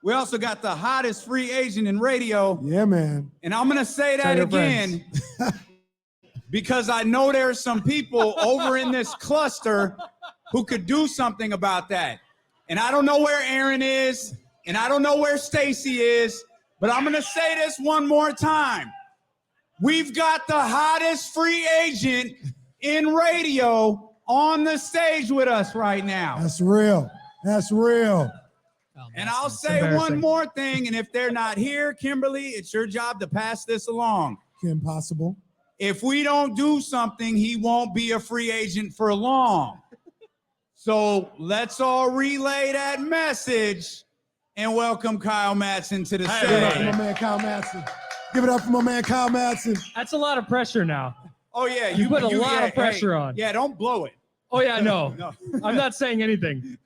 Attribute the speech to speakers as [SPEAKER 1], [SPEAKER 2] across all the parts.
[SPEAKER 1] We also got the hottest free agent in radio.
[SPEAKER 2] Yeah, man.
[SPEAKER 1] And I'm going to say that again because I know there's some people over in this cluster who could do something about that. And I don't know where Aaron is, and I don't know where Stacy is, but I'm going to say this one more time. We've got the hottest free agent in radio on the stage with us right now.
[SPEAKER 2] That's real. That's real.
[SPEAKER 1] And I'll say one more thing, and if they're not here, Kimberly, it's your job to pass this along.
[SPEAKER 2] Impossible.
[SPEAKER 1] If we don't do something, he won't be a free agent for long. So let's all relay that message and welcome Kyle Madson to the stage.
[SPEAKER 2] Give it up for my man Kyle Madson. Give it up for my man Kyle Madson.
[SPEAKER 3] That's a lot of pressure now.
[SPEAKER 1] Oh, yeah.
[SPEAKER 3] You put a lot of pressure on.
[SPEAKER 1] Yeah, don't blow it.
[SPEAKER 3] Oh, yeah, no.
[SPEAKER 1] No.
[SPEAKER 3] I'm not saying anything.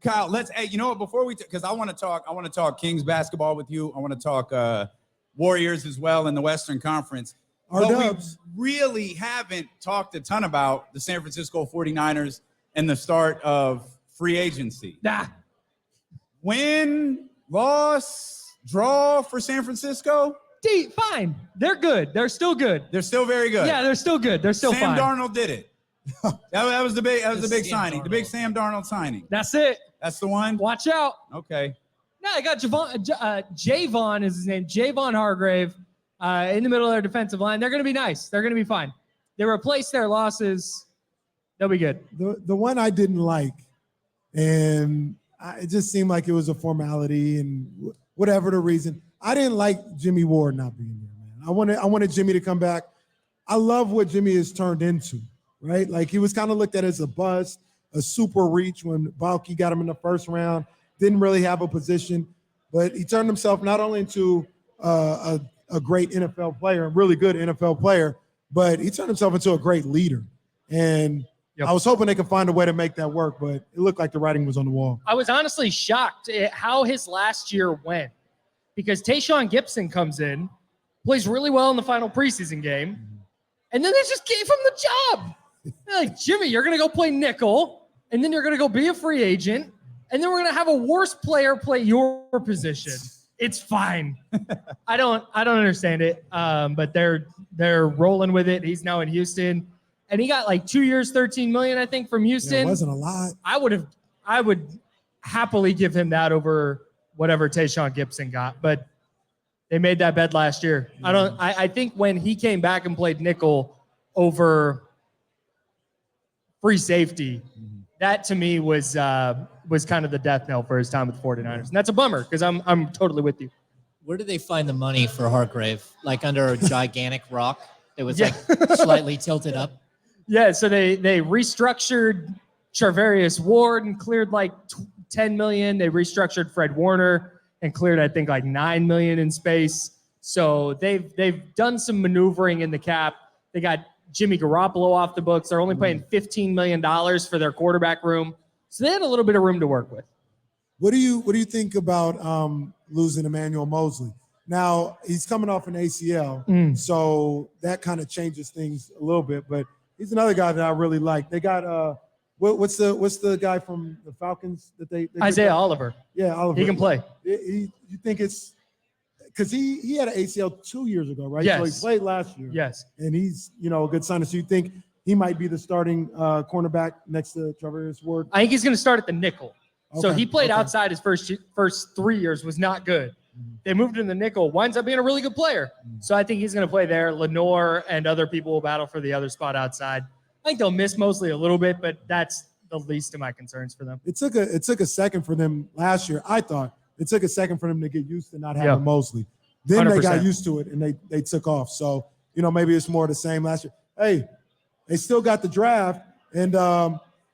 [SPEAKER 1] Kyle, hey, you know what? Before because I want to talk Kings basketball with you. I want to talk Warriors as well in the Western Conference. But we really haven't talked a ton about the San Francisco 49ers and the start of free agency. Win, loss, draw for San Francisco?
[SPEAKER 3] Fine. They're good. They're still good.
[SPEAKER 1] They're still very good.
[SPEAKER 3] Yeah, they're still good. They're still
[SPEAKER 1] Sam
[SPEAKER 3] fine.
[SPEAKER 1] Darnold did it. That was the big signing. The big Sam Darnold signing.
[SPEAKER 3] That's it.
[SPEAKER 1] That's the one?
[SPEAKER 3] Watch out.
[SPEAKER 1] Okay.
[SPEAKER 3] No, I got Javon is his name. Javon Hargrave in the middle of their defensive line. They're going to be nice. They're going to be fine. They replace their losses. They'll be good.
[SPEAKER 2] The one I didn't like, and it just seemed like it was a formality and whatever the reason. I didn't like Jimmy Ward not being there, man. I wanted Jimmy to come back. I love what Jimmy has turned into, right? Like he was kind of looked at as a bust, a super reach when Balky got him in the first round. Didn't really have a position, but he turned himself not only into a great NFL player, a really good NFL player, but he turned himself into a great leader. And I was hoping they could find a way to make that work, but it looked like the writing was on the wall.
[SPEAKER 3] I was honestly shocked at how his last year went because Tayshaun Gibson comes in, plays really well in the final preseason game, and then they just gave him the job. They're like, Jimmy, you're going to go play nickel, and then you're going to go be a free agent, and then we're going to have a worse player play your position. It's fine. I don't understand it, but they're rolling with it. He's now in Houston. And he got like 2 years, $13 million, I think, from Houston.
[SPEAKER 2] Yeah, it wasn't a lot.
[SPEAKER 3] I would happily give him that over whatever Tayshaun Gibson got, but they made that bet last year. I think when he came back and played nickel over free safety, that to me was kind of the death knell for his time with the 49ers. And that's a bummer because I'm totally with you.
[SPEAKER 4] Where did they find the money for Hargrave? Like under a gigantic rock that was like slightly tilted up?
[SPEAKER 3] Yeah, so they restructured Charvarius Ward and cleared like $10 million. They restructured Fred Warner and cleared, I think, like $9 million in space. So they've done some maneuvering in the cap. They got Jimmy Garoppolo off the books. They're only paying $15 million for their quarterback room. So they had a little bit of room to work with.
[SPEAKER 2] What do you think about losing Emmanuel Mosley? Now, he's coming off an ACL, so that kind of changes things a little bit, but he's another guy that I really like. They got what's the guy from the Falcons that they
[SPEAKER 3] Isaiah Oliver.
[SPEAKER 2] Yeah, Oliver.
[SPEAKER 3] He can play.
[SPEAKER 2] You think it's because he had an ACL 2 years ago, right?
[SPEAKER 3] Yes.
[SPEAKER 2] So he played last year.
[SPEAKER 3] Yes.
[SPEAKER 2] And he's a good signer. So you think he might be the starting cornerback next to Charvarius Ward?
[SPEAKER 3] I think he's going to start at the nickel.
[SPEAKER 2] Okay.
[SPEAKER 3] So he played outside his first 3 years, was not good. They moved him to the nickel, winds up being a really good player. So I think he's going to play there. Lenore and other people will battle for the other spot outside. I think they'll miss Mosley a little bit, but that's the least of my concerns for them.
[SPEAKER 2] It took a second for them last year. I thought it took a second for them to get used to not having Mosley. Then 100%. They got used to it and they took off. So, maybe it's more the same last year. Hey, they still got the draft and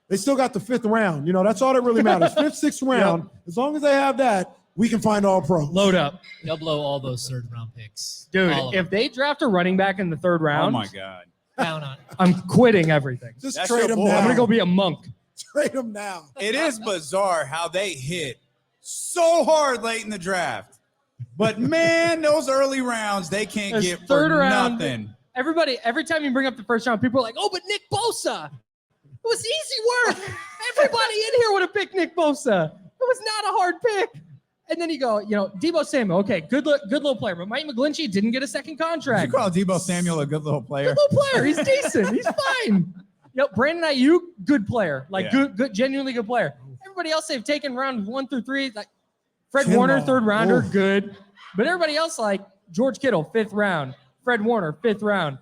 [SPEAKER 2] they still got the 5th round. That's all that really matters. 5th, 6th round. As long as they have that, we can find all pros.
[SPEAKER 3] Load up.
[SPEAKER 4] They'll blow all those 3rd round picks.
[SPEAKER 3] Dude, if they draft a running back in the 3rd round.
[SPEAKER 1] Oh my God.
[SPEAKER 4] Down on.
[SPEAKER 3] I'm quitting everything.
[SPEAKER 2] Just trade him now.
[SPEAKER 3] I'm going to go be a monk.
[SPEAKER 2] Trade him now.
[SPEAKER 1] It is bizarre how they hit so hard late in the draft. But man, those early rounds, they can't get for nothing.
[SPEAKER 3] Everybody, every time you bring up the 1st round, people are like, oh, but Nick Bosa. It was easy work. Everybody in here would have picked Nick Bosa. It was not a hard pick. And then you go, Debo Samuel, okay, good little player, but Mike McGlinchey didn't get a second contract.
[SPEAKER 1] You call Debo Samuel a good little player?
[SPEAKER 3] Good little player. He's decent. He's fine. Brandon Ayuk, good player. Good, genuinely good player. Everybody else they've taken round 1 through 3, like Fred Warner, third rounder, good. But everybody else, like George Kittle, 5th round. Fred Warner, 5th round.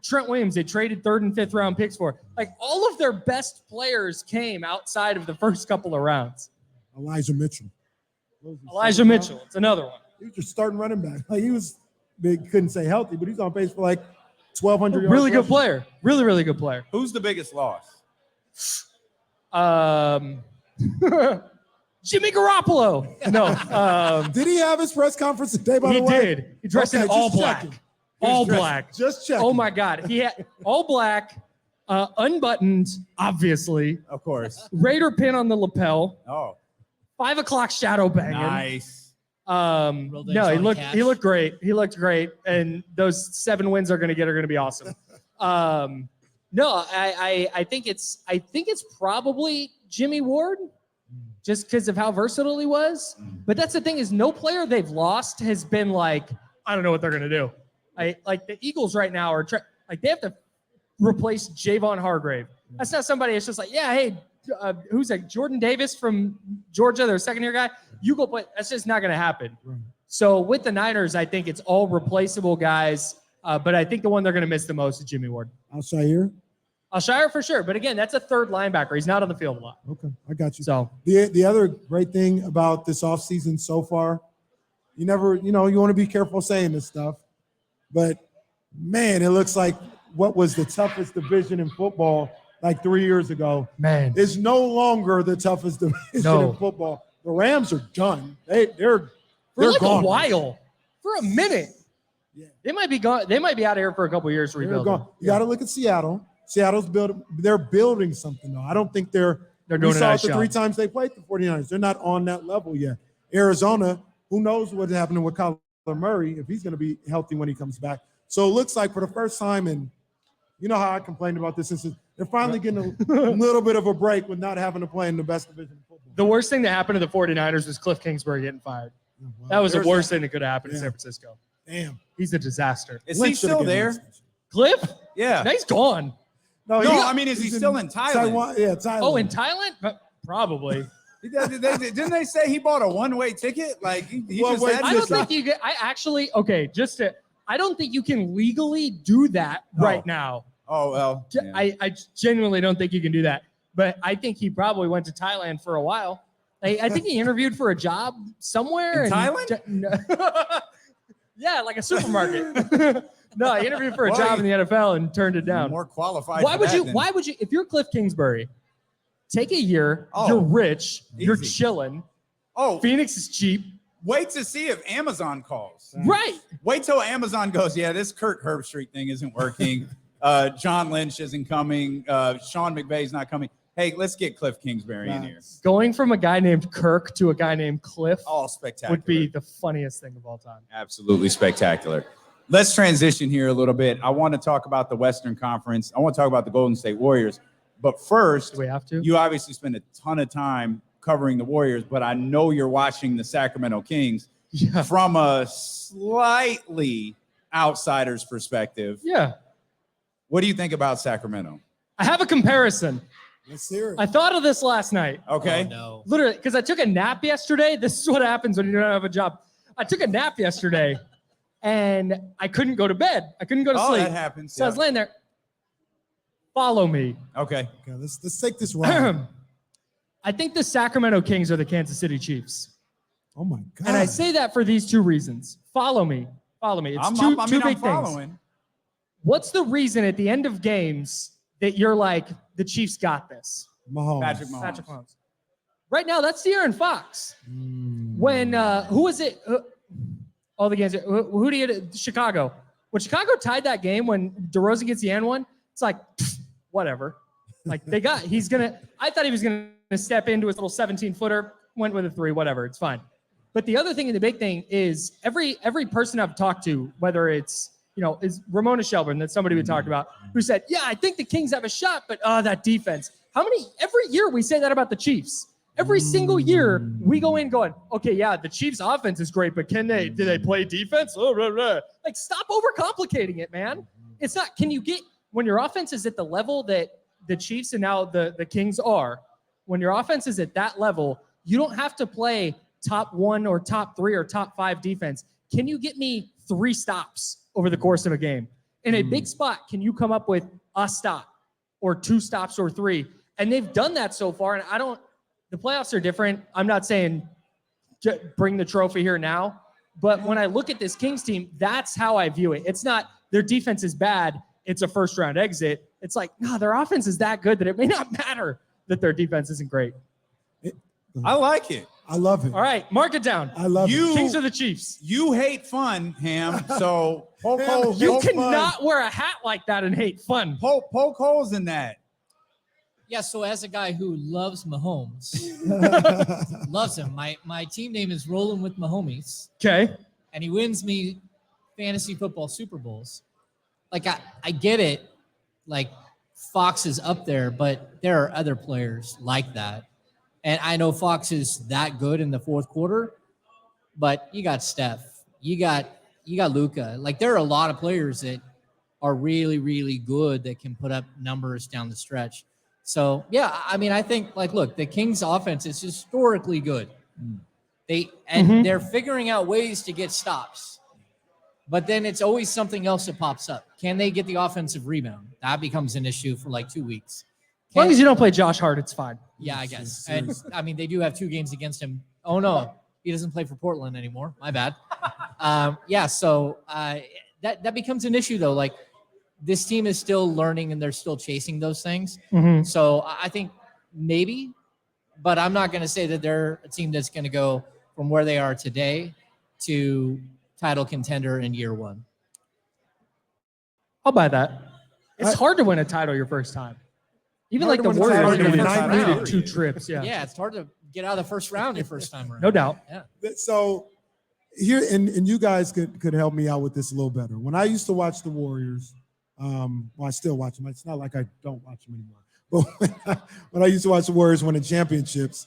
[SPEAKER 3] Trent Williams, they traded 3rd and 5th round picks for. Like all of their best players came outside of the first couple of rounds.
[SPEAKER 2] Elijah Mitchell.
[SPEAKER 3] It's another one.
[SPEAKER 2] He was just starting running back. Like he was big, couldn't say healthy, but he's on pace for like 1,200 yards.
[SPEAKER 3] Really good player. Really, really good player.
[SPEAKER 1] Who's the biggest loss?
[SPEAKER 3] Jimmy Garoppolo. No.
[SPEAKER 2] Did he have his press conference today, by the way?
[SPEAKER 3] He did. He dressed in all black.
[SPEAKER 2] Checking.
[SPEAKER 3] All black.
[SPEAKER 2] Just checking.
[SPEAKER 3] Oh, my God. He had all black, unbuttoned, obviously.
[SPEAKER 1] Of course.
[SPEAKER 3] Raider pin on the lapel.
[SPEAKER 1] Oh.
[SPEAKER 3] 5 o'clock shadow banging.
[SPEAKER 1] Nice.
[SPEAKER 3] No, he looked great. He looked great. And those 7 wins are going to be awesome. No, I think it's probably Jimmy Ward just because of how versatile he was. But that's the thing is no player they've lost has been like, I don't know what they're going to do. Like the Eagles right now are they have to replace Javon Hargrave. That's not somebody that's just like, yeah, hey, who's that? Jordan Davis from Georgia, their second-year guy. You go play. That's just not going to happen. Right. So with the Niners, I think it's all replaceable guys. But I think the one they're going to miss the most is Jimmy Ward. Alshire for sure. But again, that's a third linebacker. He's not on the field a lot.
[SPEAKER 2] Okay, I got you.
[SPEAKER 3] So
[SPEAKER 2] the other great thing about this offseason so far, you want to be careful saying this stuff, but man, it looks like what was the toughest division in football like 3 years ago,
[SPEAKER 3] man,
[SPEAKER 2] is no longer the toughest division in football. The Rams are done. They're
[SPEAKER 3] like
[SPEAKER 2] gone.
[SPEAKER 3] A while, for a minute.
[SPEAKER 2] Yeah.
[SPEAKER 3] They might be gone. They might be out of here for a couple of years rebuilding.
[SPEAKER 2] You got to look at Seattle. Seattle's they're building something though. I don't think they're doing a nice job. The 3 times they played the 49ers. They're not on that level yet. Arizona, who knows what's happening with Kyler Murray if he's going to be healthy when he comes back. So it looks like for the first time, and you know how I complained about this, they're finally getting a little bit of a break with not having to play in the best division of football.
[SPEAKER 3] The worst thing that happened to the 49ers was Cliff Kingsbury getting fired. Oh, wow. That was the worst thing that could have happened in San Francisco.
[SPEAKER 2] Damn.
[SPEAKER 3] He's a disaster.
[SPEAKER 1] Is he still there?
[SPEAKER 3] Cliff?
[SPEAKER 1] Yeah.
[SPEAKER 3] No, he's gone.
[SPEAKER 1] No, I mean, is he still in Thailand?
[SPEAKER 2] Taiwan, yeah, Thailand.
[SPEAKER 3] Oh, in Thailand? Probably.
[SPEAKER 1] Didn't they say he bought a one-way ticket? Like he just had
[SPEAKER 3] I don't think you get. I don't think you can legally do that right now.
[SPEAKER 1] Oh well. Yeah.
[SPEAKER 3] I genuinely don't think you can do that. But I think he probably went to Thailand for a while. I think he interviewed for a job somewhere
[SPEAKER 1] in Thailand.
[SPEAKER 3] Yeah, like a supermarket. No, I interviewed for a job in the NFL and turned it down.
[SPEAKER 1] More qualified.
[SPEAKER 3] Why would you? If you're Cliff Kingsbury, take a year. You're rich. Easy. You're chilling.
[SPEAKER 1] Oh,
[SPEAKER 3] Phoenix is cheap.
[SPEAKER 1] Wait to see if Amazon calls.
[SPEAKER 3] Right.
[SPEAKER 1] Wait till Amazon goes, yeah, this Kirk Herbstreit thing isn't working. John Lynch isn't coming. Sean McVay's not coming. Hey, let's get Cliff Kingsbury in here.
[SPEAKER 3] Going from a guy named Kirk to a guy named Cliff
[SPEAKER 1] spectacular.
[SPEAKER 3] Would be the funniest thing of all time.
[SPEAKER 1] Absolutely spectacular. Let's transition here a little bit. I want to talk about the Western Conference. I want to talk about the Golden State Warriors. But first,
[SPEAKER 3] do we have to?
[SPEAKER 1] You obviously spend a ton of time covering the Warriors, but I know you're watching the Sacramento Kings from a slightly outsider's perspective.
[SPEAKER 3] Yeah.
[SPEAKER 1] What do you think about Sacramento?
[SPEAKER 3] I have a comparison.
[SPEAKER 2] Let's hear it.
[SPEAKER 3] I thought of this last night.
[SPEAKER 1] Okay.
[SPEAKER 4] Oh, no.
[SPEAKER 3] Literally, because I took a nap yesterday. This is what happens when you don't have a job. I took a nap yesterday, and I couldn't go to bed. I couldn't go to sleep.
[SPEAKER 1] That happens.
[SPEAKER 3] So I was laying there. Follow me.
[SPEAKER 1] Okay.
[SPEAKER 2] Let's take this round.
[SPEAKER 3] I think the Sacramento Kings are the Kansas City Chiefs.
[SPEAKER 2] Oh, my God.
[SPEAKER 3] And I say that for these 2 reasons. Follow me. It's two big things. What's the reason at the end of games that you're like, the Chiefs got this?
[SPEAKER 1] Patrick Mahomes.
[SPEAKER 3] Right now, that's De'Aaron Fox. When, who was it? All the games. Who do you Chicago. When Chicago tied that game, when DeRozan gets the and one, it's like, whatever. Like, I thought he was going to step into his little 17-footer, went with a 3, whatever. It's fine. But the other thing and the big thing is every person I've talked to, whether it's, is Ramona Shelburne, that's somebody we talked about, who said, yeah, I think the Kings have a shot, but that defense. Every year we say that about the Chiefs. Every single year, we go in going, okay, yeah, the Chiefs' offense is great, but do they play defense? Oh, blah, blah. Like, stop overcomplicating it, man. It's not, when your offense is at the level that the Chiefs and now the Kings are, when your offense is at that level, you don't have to play top 1 or top 3 or top 5 defense. Can you get me 3 stops over the course of a game? In a big spot, can you come up with a stop or 2 stops or 3? And they've done that so far, and the playoffs are different. I'm not saying bring the trophy here now, but when I look at this Kings team, that's how I view it. It's not their defense is bad, it's a first-round exit. It's like, no, their offense is that good that it may not matter that their defense isn't great.
[SPEAKER 1] I like it.
[SPEAKER 2] I love it.
[SPEAKER 3] All right, mark it down.
[SPEAKER 2] I love it.
[SPEAKER 3] Kings of the Chiefs.
[SPEAKER 1] You hate fun, Ham. So poke holes.
[SPEAKER 3] You cannot wear a hat like that and hate fun.
[SPEAKER 1] Poke holes in that.
[SPEAKER 4] Yeah, so as a guy who loves Mahomes, loves him, my team name is Rolling with Mahomies,
[SPEAKER 3] Okay.
[SPEAKER 4] and he wins me fantasy football Super Bowls. Like, I get it, like, Fox is up there, but there are other players like that. And I know Fox is that good in the fourth quarter, but you got Steph, you got Luka. Like, there are a lot of players that are really, really good that can put up numbers down the stretch. So, yeah, I mean, I think, like, look, the Kings offense is historically good. They're figuring out ways to get stops. But then it's always something else that pops up. Can they get the offensive rebound? That becomes an issue for like 2 weeks.
[SPEAKER 3] As long as you don't play Josh Hart, it's fine.
[SPEAKER 4] Yeah, I guess. And I mean, they do have 2 games against him. Oh, no, he doesn't play for Portland anymore. My bad. So that becomes an issue, though. Like, this team is still learning and they're still chasing those things. So I think maybe, but I'm not going to say that they're a team that's going to go from where they are today to title contender in year 1.
[SPEAKER 3] I'll buy that. It's hard to win a title your first time. Even
[SPEAKER 2] Hard
[SPEAKER 3] like
[SPEAKER 2] to
[SPEAKER 3] the
[SPEAKER 2] win a title
[SPEAKER 3] Warriors
[SPEAKER 2] in
[SPEAKER 3] needed
[SPEAKER 2] the ninth round.
[SPEAKER 3] 2 trips. Yeah.
[SPEAKER 4] Yeah, it's hard to get out of the first round your first time around.
[SPEAKER 3] No doubt.
[SPEAKER 4] Yeah.
[SPEAKER 2] So here, and you guys could help me out with this a little better. When I used to watch the Warriors, well, I still watch them. It's not like I don't watch them anymore. But when I used to watch the Warriors winning championships,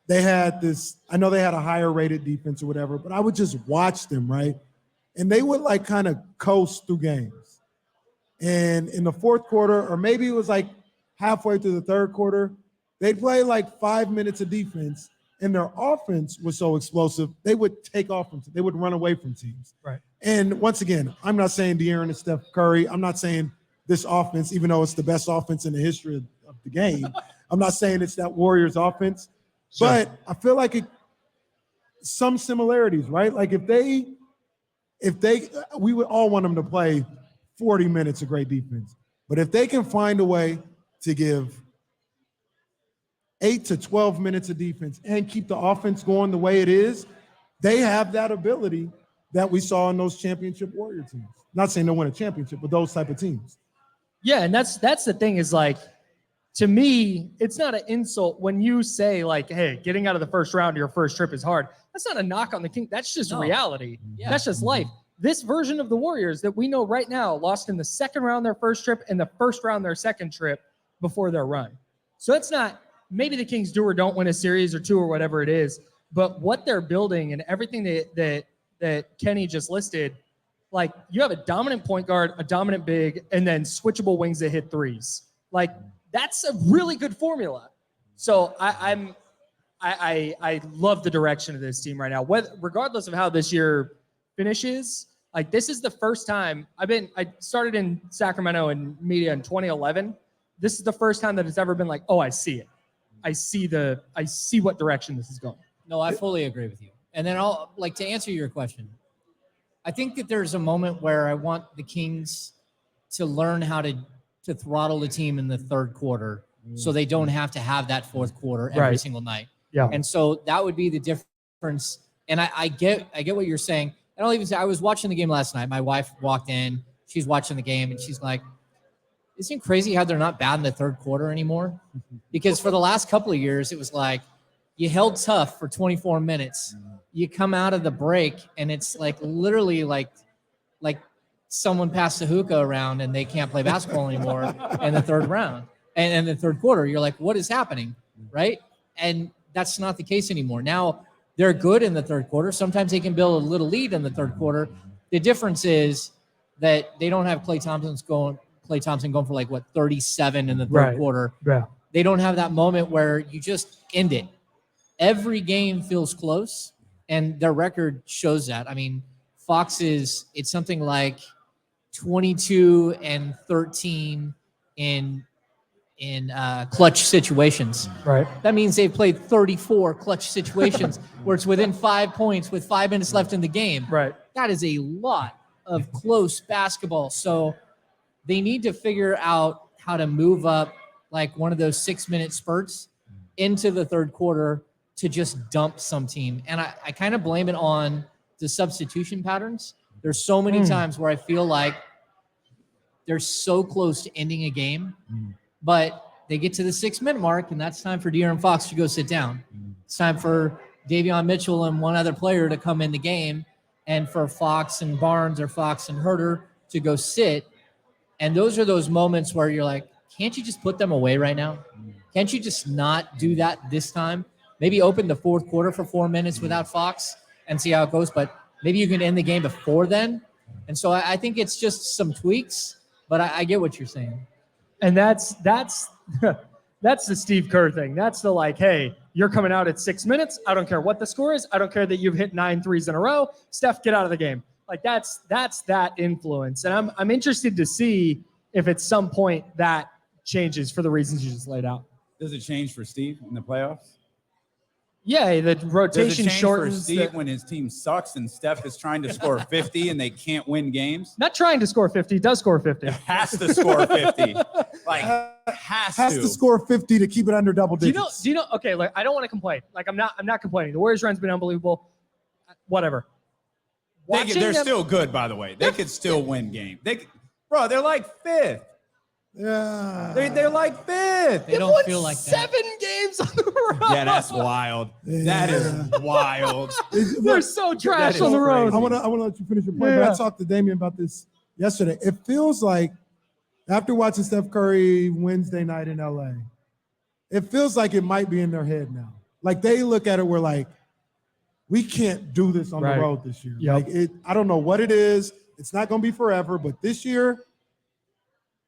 [SPEAKER 2] they had this, I know they had a higher rated defense or whatever, but I would just watch them, right? And they would like kind of coast through games. And in the fourth quarter, or maybe it was like halfway through the third quarter, they'd play like 5 minutes of defense, and their offense was so explosive, they would take off from, they would run away from teams.
[SPEAKER 3] Right.
[SPEAKER 2] And once again, I'm not saying De'Aaron and Steph Curry. I'm not saying this offense, even though it's the best offense in the history of the game. I'm not saying it's that Warriors offense, but I feel like some similarities, right? Like if they, we would all want them to play 40 minutes of great defense. But if they can find a way to give 8 to 12 minutes of defense and keep the offense going the way it is, they have that ability that we saw in those championship Warrior teams. Not saying they'll win a championship, but those type of teams.
[SPEAKER 3] Yeah, and that's the thing is like, to me, it's not an insult when you say like, hey, getting out of the first round of your first trip is hard. That's not a knock on the King. That's just reality. Yeah. That's just life. This version of the Warriors that we know right now lost in the second round their first trip and the first round their second trip before their run. So it's not, maybe the Kings do or don't win a series or 2 or whatever it is, but what they're building and everything that Kenny just listed, like you have a dominant point guard, a dominant big, and then switchable wings that hit threes. Like that's a really good formula. So I love the direction of this team right now. Regardless of how this year finishes, like this is the first time I started in Sacramento in media in 2011. This is the first time that it's ever been like, oh, I see it. I see what direction this is going.
[SPEAKER 4] No, I fully agree with you. And then I'll like to answer your question. I think that there's a moment where I want the Kings to learn how to throttle the team in the third quarter so they don't have to have that fourth quarter every single night.
[SPEAKER 3] Yeah.
[SPEAKER 4] And so that would be the difference. And I get what you're saying. And I'll even say I was watching the game last night. My wife walked in, she's watching the game, and she's like, isn't it crazy how they're not bad in the third quarter anymore? Because for the last couple of years, it was like you held tough for 24 minutes. You come out of the break, and it's like literally like someone passed the hookah around and they can't play basketball anymore in the third round and in the third quarter. You're like, what is happening, right? And that's not the case anymore. Now they're good in the third quarter. Sometimes they can build a little lead in the third quarter. The difference is that they don't have Klay Thompson going for like 37 in the third quarter.
[SPEAKER 3] Yeah.
[SPEAKER 4] They don't have that moment where you just end it. Every game feels close, and their record shows that. I mean, it's something like 22 and 13 in clutch situations.
[SPEAKER 3] Right.
[SPEAKER 4] That means they've played 34 clutch situations where it's within 5 points with 5 minutes left in the game.
[SPEAKER 3] Right.
[SPEAKER 4] That is a lot of close basketball. So they need to figure out how to move up like one of those 6-minute spurts into the third quarter to just dump some team. And I kind of blame it on the substitution patterns. There's so many times where I feel like they're so close to ending a game, but they get to the 6-minute mark, and that's time for De'Aaron Fox to go sit down. It's time for Davion Mitchell and one other player to come in the game, and for Fox and Barnes or Fox and Herter to go sit. And those are those moments where you're like, can't you just put them away right now? Can't you just not do that this time? Maybe open the fourth quarter for 4 minutes without Fox and see how it goes, but maybe you can end the game before then. And so I think it's just some tweaks, but I get what you're saying.
[SPEAKER 3] And that's the Steve Kerr thing. That's the like, hey, you're coming out at 6 minutes. I don't care what the score is. I don't care that you've hit 9 threes in a row. Steph, get out of the game. Like that's that influence. And I'm interested to see if at some point that changes for the reasons you just laid out.
[SPEAKER 1] Does it change for Steve in the playoffs?
[SPEAKER 3] Yeah, the
[SPEAKER 1] Does it
[SPEAKER 3] rotation
[SPEAKER 1] change for
[SPEAKER 3] shortens.
[SPEAKER 1] Steve when his team sucks and Steph is trying to score 50 and they can't win games?
[SPEAKER 3] Not trying to score 50, does score 50.
[SPEAKER 1] Has to score 50. Like, has
[SPEAKER 2] to score 50 to keep it under double digits.
[SPEAKER 3] Do you know? Okay, like I don't want to complain. Like I'm not complaining. The Warriors' run's been unbelievable. Whatever.
[SPEAKER 1] They're still good, by the way. They could still win games. Bro, they're like fifth.
[SPEAKER 2] Yeah.
[SPEAKER 1] They're like fifth.
[SPEAKER 4] They don't feel like that.
[SPEAKER 3] 7 games on the road.
[SPEAKER 1] Yeah, that's wild. That is wild.
[SPEAKER 3] They're so trash
[SPEAKER 1] is
[SPEAKER 3] on the road.
[SPEAKER 2] I want to let you finish your point, but I talked to Damian about this yesterday. It feels like after watching Steph Curry Wednesday night in LA, it feels like it might be in their head now. Like they look at it, we're like, we can't do this on the road this year.
[SPEAKER 3] Yep.
[SPEAKER 2] Like I don't know what it is. It's not going to be forever, but this year,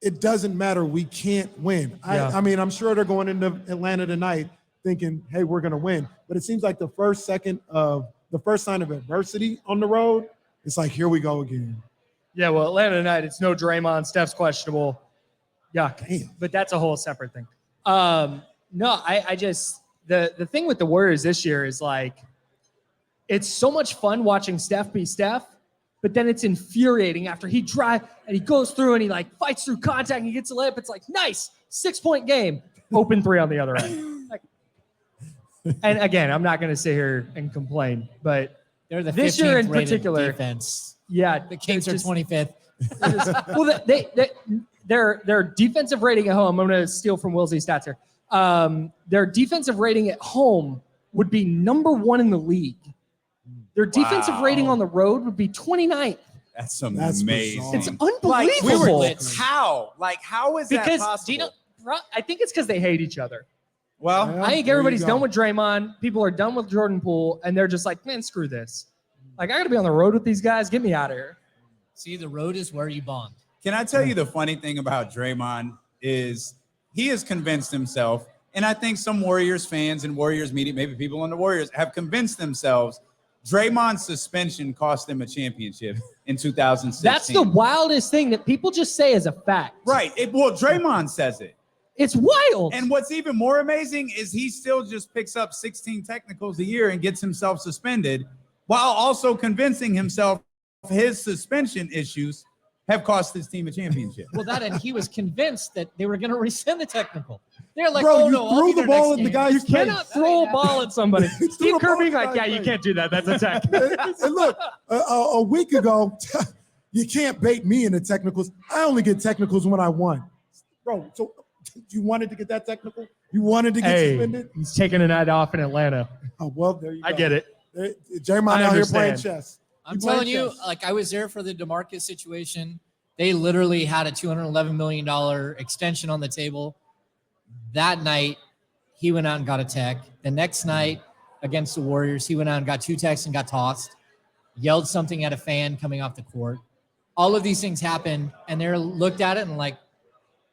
[SPEAKER 2] it doesn't matter. We can't win. I mean, I'm sure they're going into Atlanta tonight thinking, hey, we're going to win. But it seems like the first sign of adversity on the road, it's like, here we go again.
[SPEAKER 3] Yeah, well, Atlanta tonight, it's no Draymond. Steph's questionable. Yeah,
[SPEAKER 2] Damn.
[SPEAKER 3] but that's a whole separate thing. No, I just the thing with the Warriors this year is like, it's so much fun watching Steph be Steph, but then it's infuriating after he drives and he goes through and he like fights through contact and he gets a layup. It's like, nice, 6-point game, open 3 on the other end. Like, and again, I'm not going to sit here and complain, but
[SPEAKER 4] They're the
[SPEAKER 3] this year in
[SPEAKER 4] 15th rated
[SPEAKER 3] particular,
[SPEAKER 4] defense.
[SPEAKER 3] yeah,
[SPEAKER 4] The Kings are 25th.
[SPEAKER 3] well, their defensive rating at home, I'm going to steal from Willsie's stats here. Their defensive rating at home would be number 1 in the league. Their defensive rating on the road would be 29th.
[SPEAKER 1] That's amazing.
[SPEAKER 2] bizarre.
[SPEAKER 3] It's
[SPEAKER 1] Like,
[SPEAKER 3] unbelievable.
[SPEAKER 1] how is that
[SPEAKER 3] Because
[SPEAKER 1] possible?
[SPEAKER 3] I think it's because they hate each other.
[SPEAKER 1] Well,
[SPEAKER 2] Yeah.
[SPEAKER 3] I think
[SPEAKER 2] there you
[SPEAKER 3] everybody's
[SPEAKER 2] go.
[SPEAKER 3] done with Draymond. People are done with Jordan Poole, and they're just like, man, screw this. Like, I got to be on the road with these guys. Get me out of here.
[SPEAKER 4] See, the road is where you bond.
[SPEAKER 1] can I tell you the funny thing about Draymond is he has convinced himself, and I think some Warriors fans and Warriors media, maybe people on the Warriors, have convinced themselves Draymond's suspension cost them a championship in 2016.
[SPEAKER 3] That's the wildest thing that people just say as a fact.
[SPEAKER 1] Right. Well, Draymond says it.
[SPEAKER 3] It's wild.
[SPEAKER 1] And what's even more amazing is he still just picks up 16 technicals a year and gets himself suspended while also convincing himself his suspension issues have cost his team a championship.
[SPEAKER 4] Well, and he was convinced that they were going to rescind the technical. They're like,
[SPEAKER 2] Bro,
[SPEAKER 4] oh,
[SPEAKER 2] you
[SPEAKER 4] no, I'll
[SPEAKER 2] threw
[SPEAKER 4] be
[SPEAKER 2] the
[SPEAKER 4] there
[SPEAKER 2] ball
[SPEAKER 4] next
[SPEAKER 2] in the
[SPEAKER 4] game.
[SPEAKER 2] guy's
[SPEAKER 3] You
[SPEAKER 2] face.
[SPEAKER 3] cannot throw a ball at somebody.
[SPEAKER 2] Threw
[SPEAKER 3] Steve
[SPEAKER 2] the
[SPEAKER 3] Kerr
[SPEAKER 2] ball
[SPEAKER 3] being
[SPEAKER 2] in the
[SPEAKER 3] like, yeah,
[SPEAKER 2] guy's
[SPEAKER 3] you
[SPEAKER 2] face.
[SPEAKER 3] can't do that. That's a tech.
[SPEAKER 2] And look, a week ago, you can't bait me into technicals. I only get technicals when I won. Bro, so you wanted to get that technical? You wanted to get suspended?
[SPEAKER 3] He's taking a night off in Atlanta.
[SPEAKER 2] Oh, well, there you go.
[SPEAKER 3] I get it.
[SPEAKER 2] Draymond
[SPEAKER 3] I
[SPEAKER 2] out here playing
[SPEAKER 3] understand.
[SPEAKER 2] chess.
[SPEAKER 4] I'm
[SPEAKER 2] He playing
[SPEAKER 4] telling you,
[SPEAKER 2] chess.
[SPEAKER 4] like I was there for the DeMarcus situation. They literally had a $211 million extension on the table. That night, he went out and got a tech. The next night against the Warriors, he went out and got 2 techs and got tossed, yelled something at a fan coming off the court. All of these things happened, and they're looked at it and like,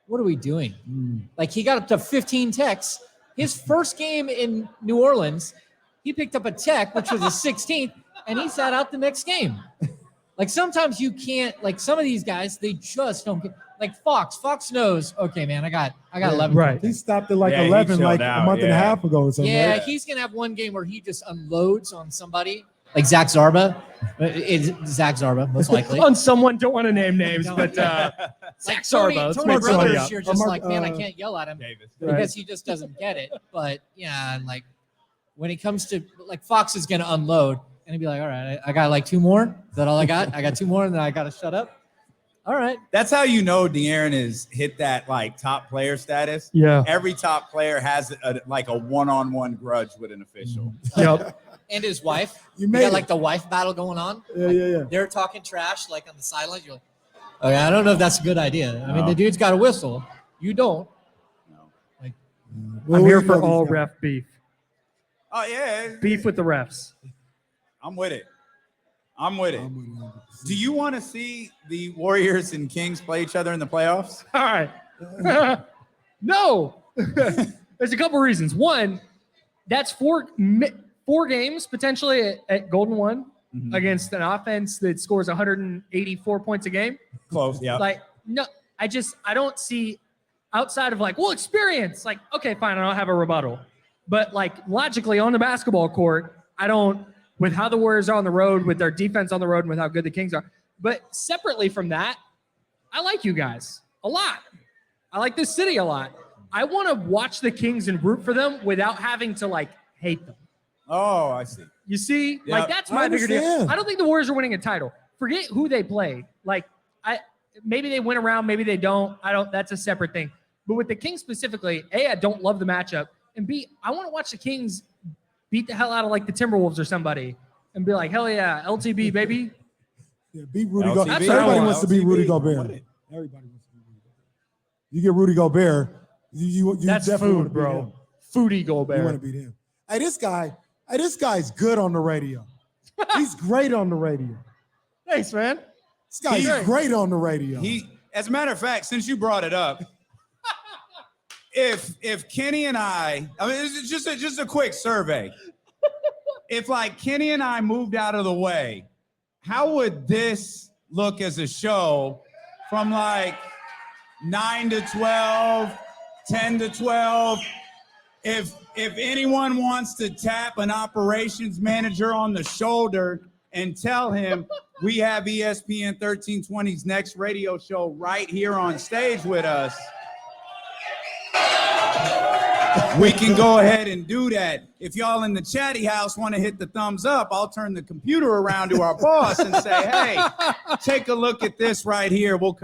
[SPEAKER 4] what are we doing? Like, he got up to 15 techs. His first game in New Orleans, he picked up a tech, which was a 16th, and he sat out the next game. Like, sometimes you can't, like, some of these guys, they just don't get, like Fox knows, okay, man, I got 11.
[SPEAKER 3] Right.
[SPEAKER 2] He stopped at like
[SPEAKER 1] Yeah, he
[SPEAKER 2] 11 like
[SPEAKER 1] chilled
[SPEAKER 2] a
[SPEAKER 1] out,
[SPEAKER 2] month and a half ago or something.
[SPEAKER 4] Yeah,
[SPEAKER 2] right?
[SPEAKER 4] he's going to have one game where he just unloads on somebody, like Zach Zarba. It's Zach Zarba, most likely.
[SPEAKER 3] On someone, don't want to name names,
[SPEAKER 4] No.
[SPEAKER 3] but
[SPEAKER 4] Like
[SPEAKER 3] Tony, let's
[SPEAKER 4] Tony
[SPEAKER 3] make somebody
[SPEAKER 4] Brothers,
[SPEAKER 3] up.
[SPEAKER 4] you're just
[SPEAKER 2] Mark-
[SPEAKER 4] like, man, I can't yell at him
[SPEAKER 1] Davis.
[SPEAKER 4] because he just doesn't get it. But yeah, and like when it comes to like Fox is going to unload and he'd be like, all right, I got like 2 more. Is that all I got? I got 2 more and then I got to shut up. All right.
[SPEAKER 1] That's how you know De'Aaron has hit that like top player status.
[SPEAKER 3] Yeah.
[SPEAKER 1] Every top player has like a one-on-one grudge with an official.
[SPEAKER 3] Yep.
[SPEAKER 4] And his wife.
[SPEAKER 2] You
[SPEAKER 4] You
[SPEAKER 2] made
[SPEAKER 4] got
[SPEAKER 2] it.
[SPEAKER 4] like the wife battle going on.
[SPEAKER 2] Yeah.
[SPEAKER 4] They're talking trash like on the sidelines. You're like, okay, I don't know if that's a good idea. I mean,
[SPEAKER 1] No.
[SPEAKER 4] the dude's got a whistle. You don't.
[SPEAKER 2] Well,
[SPEAKER 3] I'm here
[SPEAKER 2] we
[SPEAKER 3] for
[SPEAKER 2] know these
[SPEAKER 3] all
[SPEAKER 2] guys.
[SPEAKER 3] ref beef.
[SPEAKER 1] Oh yeah,
[SPEAKER 3] Beef with the refs.
[SPEAKER 1] I'm with it. I'm with it.
[SPEAKER 2] I'm with you.
[SPEAKER 1] Do you want to see the Warriors and Kings play each other in the playoffs?
[SPEAKER 3] All right. No. There's a couple reasons. One, that's 4 games potentially at Golden One against an offense that scores 184 points a game.
[SPEAKER 1] Close, yeah.
[SPEAKER 3] Like, no, I don't see outside of like, well, experience. Like, okay, fine, I don't have a rebuttal. But like logically on the basketball court, I don't, with how the Warriors are on the road, with their defense on the road, and with how good the Kings are. But separately from that, I like you guys a lot. I like this city a lot. I want to watch the Kings and root for them without having to like hate them.
[SPEAKER 1] Oh, I see.
[SPEAKER 3] You see,
[SPEAKER 1] Yeah,
[SPEAKER 3] like that's
[SPEAKER 2] I
[SPEAKER 3] my bigger deal.
[SPEAKER 2] understand.
[SPEAKER 3] I don't think the Warriors are winning a title. Forget who they play. Like, maybe they win around, maybe they don't. That's a separate thing. But with the Kings specifically, A, I don't love the matchup, and B, I want to watch the Kings beat the hell out of like the Timberwolves or somebody, and be like, hell yeah, LTB baby.
[SPEAKER 2] Yeah, beat Rudy
[SPEAKER 1] LTV.
[SPEAKER 2] Gobert.
[SPEAKER 3] That's what I
[SPEAKER 2] Everybody
[SPEAKER 3] want.
[SPEAKER 2] wants to beat Rudy
[SPEAKER 1] LTV.
[SPEAKER 2] Gobert.
[SPEAKER 1] What it?
[SPEAKER 2] Everybody wants to beat Rudy Gobert. You get Rudy Gobert, you
[SPEAKER 3] That's
[SPEAKER 2] definitely want
[SPEAKER 3] food,
[SPEAKER 2] to beat
[SPEAKER 3] bro.
[SPEAKER 2] him.
[SPEAKER 3] Foodie
[SPEAKER 2] You want to
[SPEAKER 3] Gobert.
[SPEAKER 2] beat him. Hey, this guy's good on the radio. He's great on the radio.
[SPEAKER 3] Thanks, man.
[SPEAKER 2] This guy's
[SPEAKER 3] He's-
[SPEAKER 2] great on the radio.
[SPEAKER 1] As a matter of fact, since you brought it up, if Kenny and I mean, it's just a quick survey. If like Kenny and I moved out of the way, how would this look as a show from like 9 to 12, 10 to 12? If anyone wants to tap an operations manager on the shoulder and tell him we have ESPN 1320's next radio show right here on stage with us, we can go ahead and do that. If y'all in the chatty house want to hit the thumbs up, I'll turn the computer around to our boss and say, hey, take a look at this right here. We'll